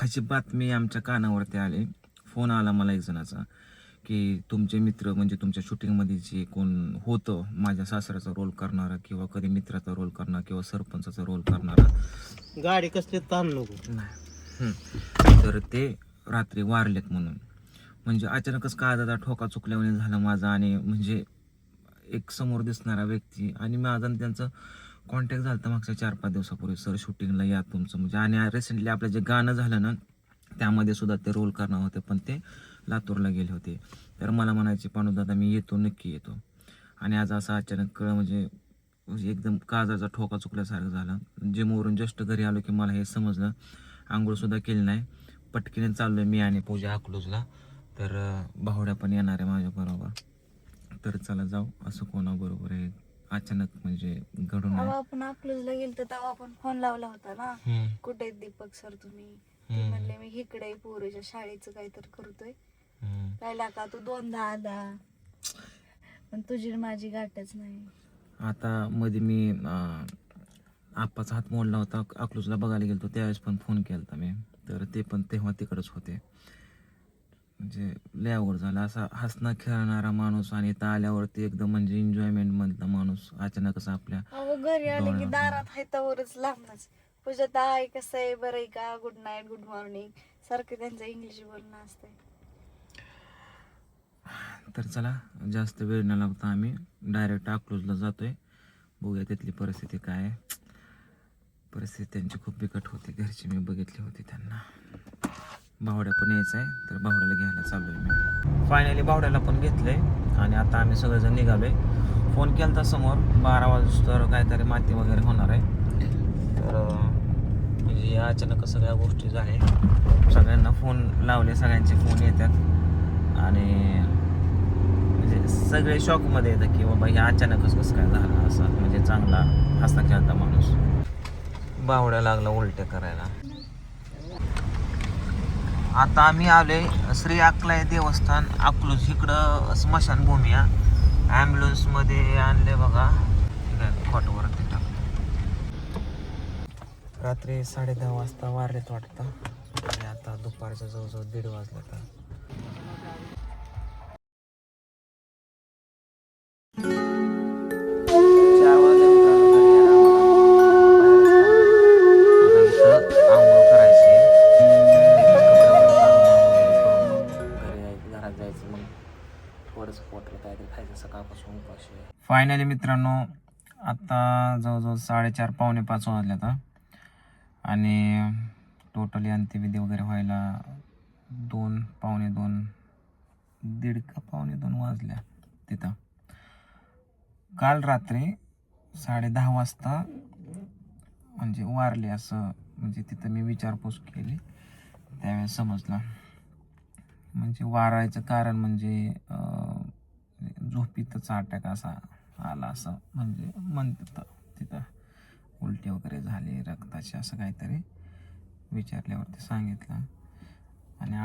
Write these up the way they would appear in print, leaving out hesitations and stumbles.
दुःखाची बातमी आमच्या कानावरती आली. फोन आला मला एक जणाचा की तुमचे मित्र म्हणजे तुमच्या शूटिंगमध्ये जे कोण होतं माझ्या सासऱ्याचा रोल करणारा किंवा कधी मित्राचा रोल करणारा किंवा सरपंचाचा रोल करणारा गाडी कसली ताण नको नाही तर ते रात्री वारलेत म्हणून. म्हणजे अचानकच काळजाचा ठोका चुकल्याने झालं माझा. आणि म्हणजे एक समोर दिसणारा व्यक्ती आणि माझा आणि त्यांचं कॉन्टॅक्ट झाला होता मागच्या 4-5 दिवसापूर्वी. सर शूटिंगला या तुमचं म्हणजे. आणि रिसेंटली आपलं जे गाणं झालं ना त्यामध्ये सुद्धा ते रोल करणार होते पण ते लातूरला गेले होते. तर मला म्हणायचे पांडुदादा मी येतो, नक्की येतो. आणि आज असं अचानक म्हणजे एकदम काळजाचा ठोका चुकल्यासारखं झालं. जिमवरून जस्ट घरी आलो की मला हे समजलं. आंघोळसुद्धा केली नाही, पटकीने चाललो आहे मी आणि पूजा अकलूजला. तर भावड्या पण येणार आहे माझ्याबरोबर. तर चला जाऊ. असं कोणाबरोबर आहे अचानक म्हणजे घडून आहे. आपण अकलूजला गेलतो तेव्हा आपण फोन लावला होता ना, कुठे आहेत दीपक सर तुम्ही? ते म्हणले मी इकडे पोरीच्या शाळेचं काहीतरी करतोय. काय का तू 2दा आला पण तुझी माझी गाठच नाही. आता मध्ये मी आप्पाचा हात मोडला होता, अकलूजला बघायला गेलो त्यावेळेस पण फोन केला होता मी. तर ते पण तेव्हा तिकडच होते. म्हणजे लय अवघड झालं. असा हसणं खेळणारा माणूस आणि इथं आल्यावरती एकदम म्हणजे एन्जॉयमेंट मधला माणूस अचानकच आपल्या घरी आले की दारात हायतावरच लांबच पूजा ताई कसं आहे, बरं आहे का, गुड नाईट, गुड मॉर्निंग सारखं त्यांचं इंग्लिश बोलणं असतंय. तर चला जास्त वेळ न लागता आम्ही डायरेक्ट अकलूजला जातोय. बघूया तिथली परिस्थिती काय आहे. परिस्थिती त्यांची खूप बिकट होती, घरची मी बघितली होती त्यांना. भावड्या पण यायचं आहे तर भावड्याला घ्यायला चाललो आहे मी. फायनली भावड्याला पण घेतलं आहे आणि आता आम्ही सगळेजण निघालो आहे. फोन केला तर समोर 12 वाजता काहीतरी माती वगैरे होणार आहे. तर म्हणजे या अचानक सगळ्या गोष्टी झाल्या. सगळ्यांना फोन लावले, सगळ्यांचे फोन येतात आणि म्हणजे सगळे शॉकमध्ये येतं की बाबा हे अचानकच कसं काय झालं असं. म्हणजे चांगला हसता खेळता माणूस बावड्या लागला उलट्या करायला. आता आम्ही आलोय श्री अक्लाई देवस्थान अकलूज. इकडं स्मशानभूमी आहे. ॲम्ब्युलन्समध्ये आणले बघा, खोटवरती टाकले. रात्री 10:30 वाजता वारलेत वाटतं आणि आता दुपारच्या जवळजवळ 1:30 वाजले. तर फायनली मित्रांनो आता जवळजवळ 4:30 पावणे 5 वाजले आता. आणि टोटली अंत्यविधी वगैरे व्हायला 2 पावणे 2 दीड का पावणे 2 वाजल्या तिथं. काल रात्री 10:30 वाजता म्हणजे वारले असं म्हणजे तिथं मी विचारपूस केली त्यावेळेस समजलं. म्हणजे वारायचं कारण म्हणजे झोपीतच अटॅक असा आला असं म्हणजे म्हणतात. तिथं उलटी वगैरे झाली रक्ताची असं काहीतरी विचारल्यावरती सांगितलं. आणि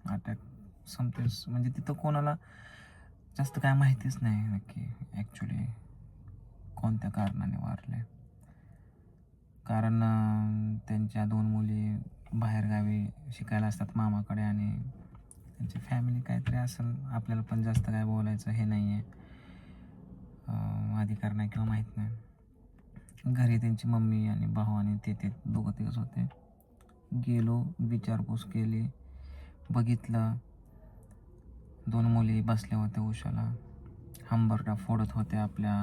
अटॅक समथिंग म्हणजे तिथं कोणाला जास्त काय माहितीच नाही नक्की ॲक्च्युली कोणत्या कारणाने वारले. कारण त्यांच्या 2 मुली बाहेरगावी शिकायला असतात मामाकडे आणि त्यांची फॅमिली काहीतरी असेल. आपल्याला पण जास्त काय बोलायचं हे नाही आहे, अधिकार नाही किंवा माहीत नाही. घरी त्यांची मम्मी आणि भाऊ आणि ते दोघं तिघच होते. गेलो, विचारपूस केली, बघितलं 2 मुली बसल्या होत्या उशाला, हंबरडा फोडत होत्या आपल्या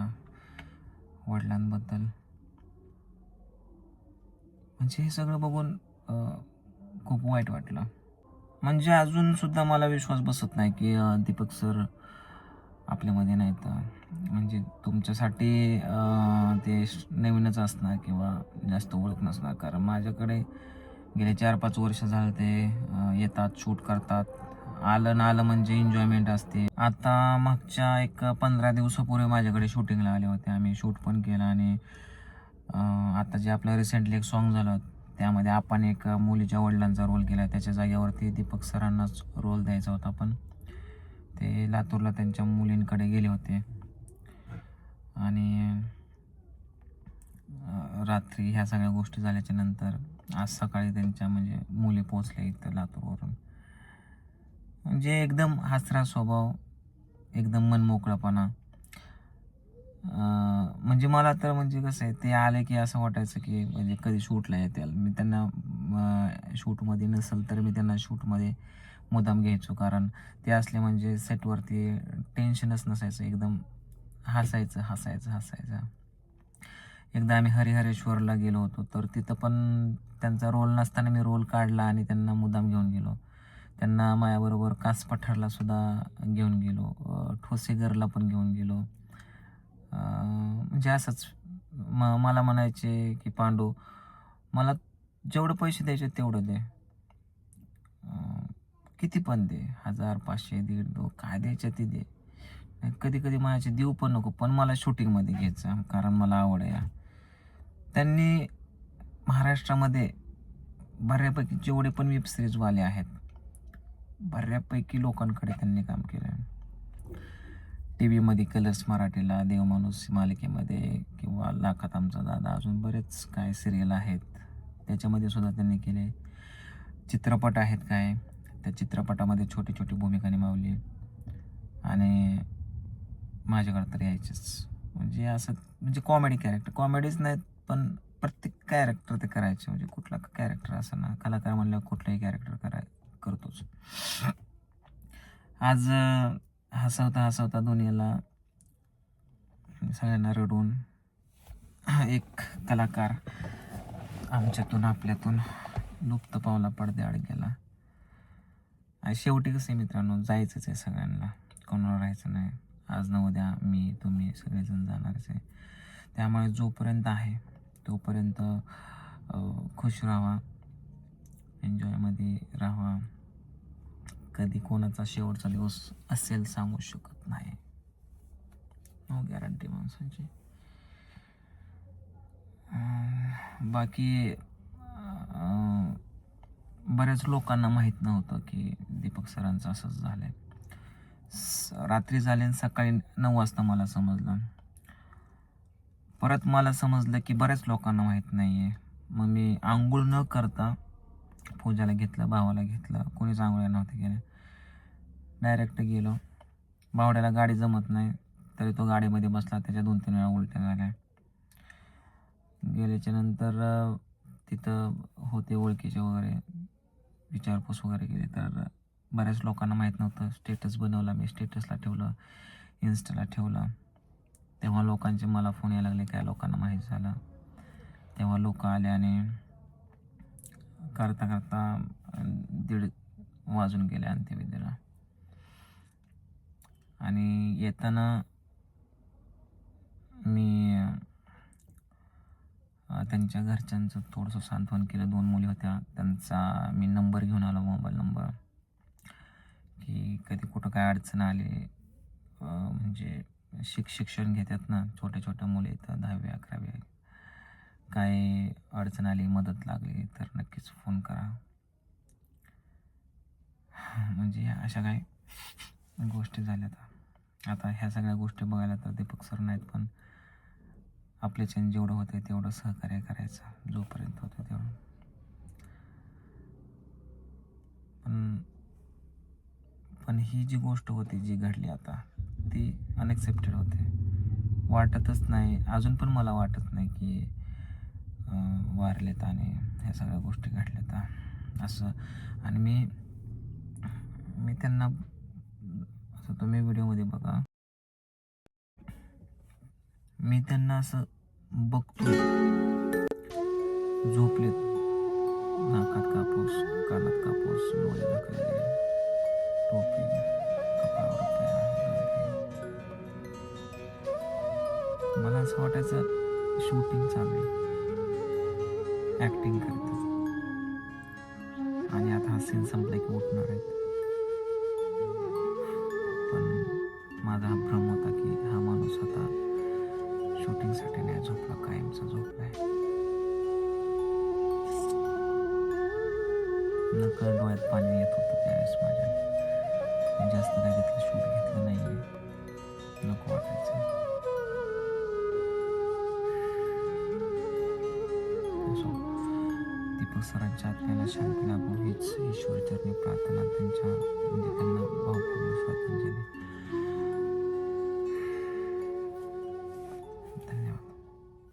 वडिलांबद्दल. म्हणजे हे सगळं बघून खूप वाईट वाटलं. म्हणजे अजूनसुद्धा मला विश्वास बसत नाही की दीपक सर आपल्यामध्ये नाहीत. म्हणजे तुमच्यासाठी ते नवीनच असणार किंवा जास्त ओळख नसणार. कारण माझ्याकडे गेले 4-5 वर्ष झालं ते येतात, शूट करतात. आलं ना आलं म्हणजे एन्जॉयमेंट असते. आता मागच्या एक 15 दिवसापूर्वी माझ्याकडे शूटिंगला आले होते. आम्ही शूट पण केलं आणि आता जे आपलं रिसेंटली एक सॉन्ग झालं त्यामध्ये आपण एक मुलीच्या वडिलांचा रोल केला. त्याच्या जागेवरती दीपक सरांनाच रोल द्यायचा होता पण ते लातूरला त्यांच्या मुलींकडे गेले होते. आणि रात्री ह्या सगळ्या गोष्टी झाल्याच्या नंतर आज सकाळी त्यांच्या म्हणजे मुली पोचल्या इथं लातूरवरून. म्हणजे एकदम हसरा स्वभाव, एकदम मनमोकळापणा. म्हणजे मला तर म्हणजे कसं आहे, ते आले की असं वाटायचं की म्हणजे कधी शूटला येतील. मी त्यांना शूटमध्ये नसेल तर मी त्यांना शूटमध्ये मुद्दाम घ्यायचो, कारण ते असले म्हणजे सेटवरती टेन्शनच नसायचं, एकदम हसायचं हसायचं हसायचं. एकदा आम्ही हरिहरेश्वरला गेलो होतो, तर तिथं पण त्यांचा रोल नसताना मी रोल काढला आणि त्यांना मुद्दाम घेऊन गेलो. त्यांना माझ्याबरोबर कास पठारला सुद्धा घेऊन गेलो, ठोसेघरला पण घेऊन गेलो. म्हणजे असंच मला म्हणायचे की पांडू, मला जेवढं पैसे द्यायचे तेवढं दे, किती पण दे, 1000, 500, 1,500 काय द्यायचं ते दे. कधी कधी म्हणायचे देऊ पण नको, पण मला शूटिंगमध्ये घ्यायचं कारण मला आवड आहे. त्यांनी महाराष्ट्रामध्ये बऱ्यापैकी जेवढे पण वेब सिरीजवाले आहेत, बऱ्यापैकी लोकांकडे त्यांनी काम केलं आहे. टी व्हीमध्ये कलर्स मराठीला, देवमाणूस मालिकेमध्ये, किंवा लाखात आमचा दादा, अजून बरेच काय सिरियल आहेत त्याच्यामध्ये सुद्धा त्यांनी केले. चित्रपट आहेत काय, त्या चित्रपटामध्ये छोटी छोटी भूमिका निभावली आणि माझ्याकडे तर यायचेच. म्हणजे असं म्हणजे कॉमेडी कॅरेक्टर, कॉमेडीच नाहीत पण प्रत्येक कॅरेक्टर ते करायचे. म्हणजे कुठला कॅरेक्टर असं ना, कलाकार म्हणल्यावर कुठलाही कॅरेक्टर करतोच. आज हसवता हसवता दुनियाला सगळ्यांना रडून एक कलाकार आमच्यातून आपल्यातून लुप्त पावला, पडद्याआड गेला. आणि शेवटी कसं आहे मित्रांनो, जायचंच आहे सगळ्यांना, कोणाला राहायचं नाही. आज न उद्या मी तुम्ही सगळेजण जाणारच आहे. त्यामुळे जोपर्यंत आहे तोपर्यंत खुश राहा, एन्जॉयमध्ये राहा. कधी कोणाचा शेवटचा दिवस असेल सांगू शकत नाही, नो गॅरंटी माणसांची. बाकी बऱ्याच लोकांना माहीत नव्हतं की दीपक सरांचं असंच झालं आहे. रात्री झाले आणि सकाळी 9 वाजता मला समजलं. परत मला समजलं की बऱ्याच लोकांना माहीत नाही आहे. मग मी आंघोळ न करता पूजाला घेतलं, भावाला घेतलं, कोणीच आंघोळ्या नव्हते गेले. डायरेक्ट गेलो. बावड्याला गाडी जमत नाही तरी तो गाडीमध्ये बसला, त्याच्या 2-3 वेळा उलट्या झाल्या. गेल्याच्या नंतर तिथं होते ओळखीचे वगैरे, विचारपूस वगैरे केली. तर बऱ्याच लोकांना माहीत नव्हतं. स्टेटस बनवला मी, स्टेटसला ठेवलं, इन्स्टाला ठेवलं. तेव्हा लोकांचे मला फोन यायला लागले, काय लोकांना माहीत झालं. तेव्हा लोक आले आणि करता करता 1:30 वाजून गेले अंत्यविधीला. आणि येताना मी त्यांच्या घरच्यांचं थोडंसं सांत्वन केलं. 2 मुली होत्या, त्यांचा मी नंबर घेऊन आलो, मोबाईल नंबर, की कधी कुठं काय अडचण आली, म्हणजे शिक्षण घेतात ना छोट्या छोट्या मुली, तर 10वी 11वी, काय अडचण आली, मदत लागली तर नक्कीच फोन करा. म्हणजे अशा काही गोष्टी झाल्यात. आता ह्या सगळ्या गोष्टी बघायला तर दीपक सर नाहीत, पण आपल्याच्याने जेवढं होतं तेवढं सहकार्य करायचं जोपर्यंत होतं तेवढं. पण ही जी गोष्ट होती जी घडली आता, ती अनएक्सेप्टेड होते. वाटतच नाही, अजून पण मला वाटत नाही की वारलेत आणि ह्या सगळ्या गोष्टी घडल्यात असं. आणि मी त्यांना असं, तुम्ही व्हिडिओमध्ये बघा, मी त्यांना असं बघतो, झोपलेत, नाकात कापूस, कानात कापूस, डोळे दाखवले, टोपी, कपाळावर गांधी. मला असं वाटायचं शूटिंग चालू आहे, ॲक्टिंग करतात आणि आता हा सीन संपला की उठणार आहेत. पण माझा हा भ्रम होता की हा माणूस आता शूटिंगसाठी नाही झोपला, कायमचा झोपलाय. नकळत डोळ्यात पाणी येत होतं त्यावेळेस माझ्या. मी जास्त काय तिथलं शूट घेतलं नाही आहे, नको वाटायचं. दीपक सरांच्या आत्म्याला शांती लाभो हीच ईश्वरचरणी प्रार्थना त्यांच्या